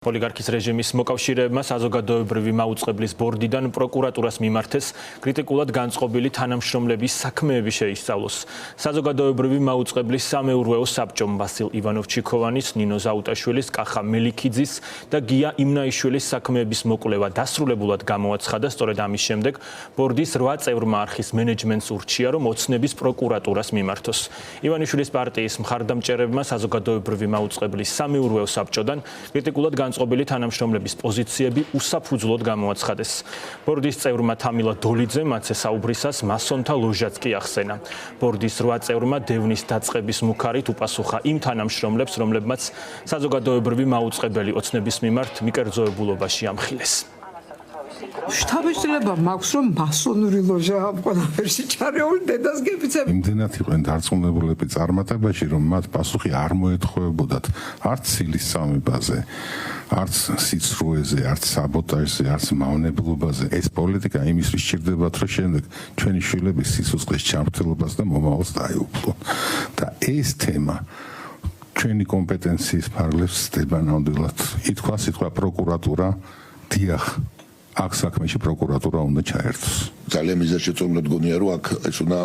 ოლიგარქის რეჟიმის მოკავშირეებმა საზოგადოებრივი მაუწყებლის ბორდიდან პროკურატურას მიმართეს კრიტიკულად განწყობილი თანამშრომლების საქმეები შეისწავლოს. საზოგადოებრივი მაუწყებლის სამეურვეო საბჭომ ვასილ ივანოვ-ჩიქოვანის, ნინო ზაუტაშვილის, კახა მელიქიძის და გია იმნაიშვილის საქმეების მოკვლევა დასრულებულად გამოაცხადა. სწორედ ამის შემდეგ ბორდის 8 წევრმა არხის მენეჯმენტს ურჩია, რომ ოცნების პროკურატურას მიმართოს. ივანიშვილის პარტიის მხარდამჭერებმა საზოგადოებრივი მაუწყებლის სამეურვეო საბჭოდან კრიტიკულად განწყობილი თანამშრომლების პოზიციები უსაფუძვლოდ გამოაცხადეს. ბორდის წევრმა თამილა დოლიძემ მათზე საუბრისას მასონთა ლოჟაც კი ახსენა. ბორდის 8 წევრმა დევნის დაწყების მუქარით უპასუხა იმ თანამშრომლებს, რომლებმაც საზოგადოებრივი მაუწყებელი ოცნების მიმართ მიკერძოებულობაში ამხილეს. შთაბეჭდილება მაქვს, რომ მასონური ლოჟა ამ ყველაფერში ჩარეული დედას გეფიცებ. იმდენად იყვნენ დარწმუნებულები წარმატებაში, რომ მათ პასუხი არ მოეთხოვებოდათ არც ცილის სამებაზე, არც სიცრუეზე, არც საბოტაჟზე, არც მავნებლობაზე. ეს პოლიტიკა იმისთვის სჭირდებათ, რომ შემდეგ ჩვენი შვილების სიცოცხლის ჩამრთელობას და მომავალს დაეუფლონ. და ეს თემა ჩვენი კომპეტენციის ფარგლებს სდება ნამდვილად. ითქვა სიტყვა პროკურატურა, დიახ. აქ საქმეში პროკურატურა უნდა ჩაერთოს. ძალიან მიზანშეწონილად გონია, რომ აქ ეს უნდა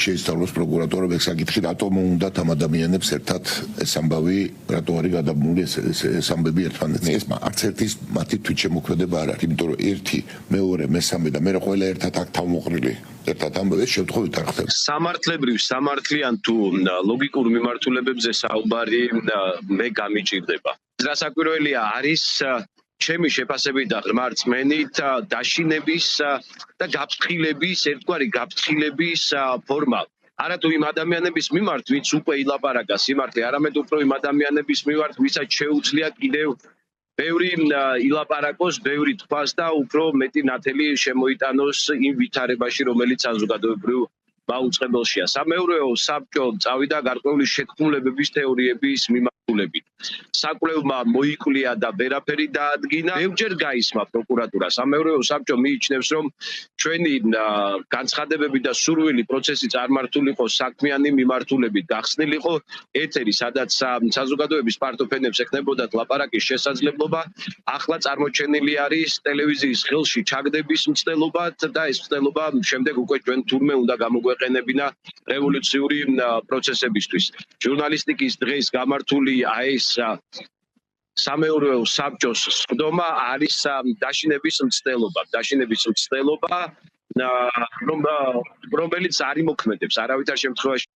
შეისწავლოს პროკურატურა, ეგ საკითხი რატომ უნდათ ამ ადამიანებს ერთად ეს ამბავი, რატო არის გადაბმული ეს ამბები ერთმანეთს. ეს არც ერთის მათი თვითშემოქმედება არ არის, იმიტომ რომ ერთი, მეორე, მესამე და მე ყველა ერთად აქ თავმოყრილი. ერთად ამბები შემთხვევით არ ხდება. სამართლებრივ სამართლიან თუ ლოგიკურ მიმართულებებზე საუბარი მე გამიჭირდება. რასაკვირველია არის ჩემი შეფასებით და ღრმა რწმენით დაშინების და გაფრთხილების, ერთგვარი გაფრთხილების ფორმა. არათუ იმ ადამიანების მიმართ, ვინც უკვე ილაპარაკა სიმართლე, არამედ უფრო იმ ადამიანების მიმართ, ვისაც შეუძლია კიდევ ბევრი ილაპარაკოს, ბევრი თქვას და უფრო მეტი ნათელი შემოიტანოს იმ ვითარებაში, რომელიც საზოგადოებრივ მაუწყებელშია. სამეურვეო საბჭო წავიდა გარკვეული შეთქმულებების თეორიების მიმართულებით. საკვლევმა მოიკვლია და ვერაფერი დაადგინა. ბევრჯერ გაისმა პროკურატურა. სამეურვეო საბჭო მიიჩნევს, რომ ჩვენი განცხადებები და სურვილი პროცესი წარმართულიყო საქმიანი მიმართულებით, გახსნილიყო ეთერი, სადაც საზოგადოების პარტოფენებს ექნებოდათ ლაპარაკის შესაძლებლობა. ახლა წარმოჩენილი არის ტელევიზიის ხელში ჩაგდების მცდელობა და ეს მცდელობა შემდეგ უკვე ჩვენ თურმე უნდა გამოგვეყენებინა რევოლუციური პროცესებისთვის. ჟურნალისტიკის დღეს გამართული ეს სამეურვეო საბჭოს სხდომა არის დაშინების მცდელობა, რომელიც არ იმოქმედებს არავითარ შემთხვევაში.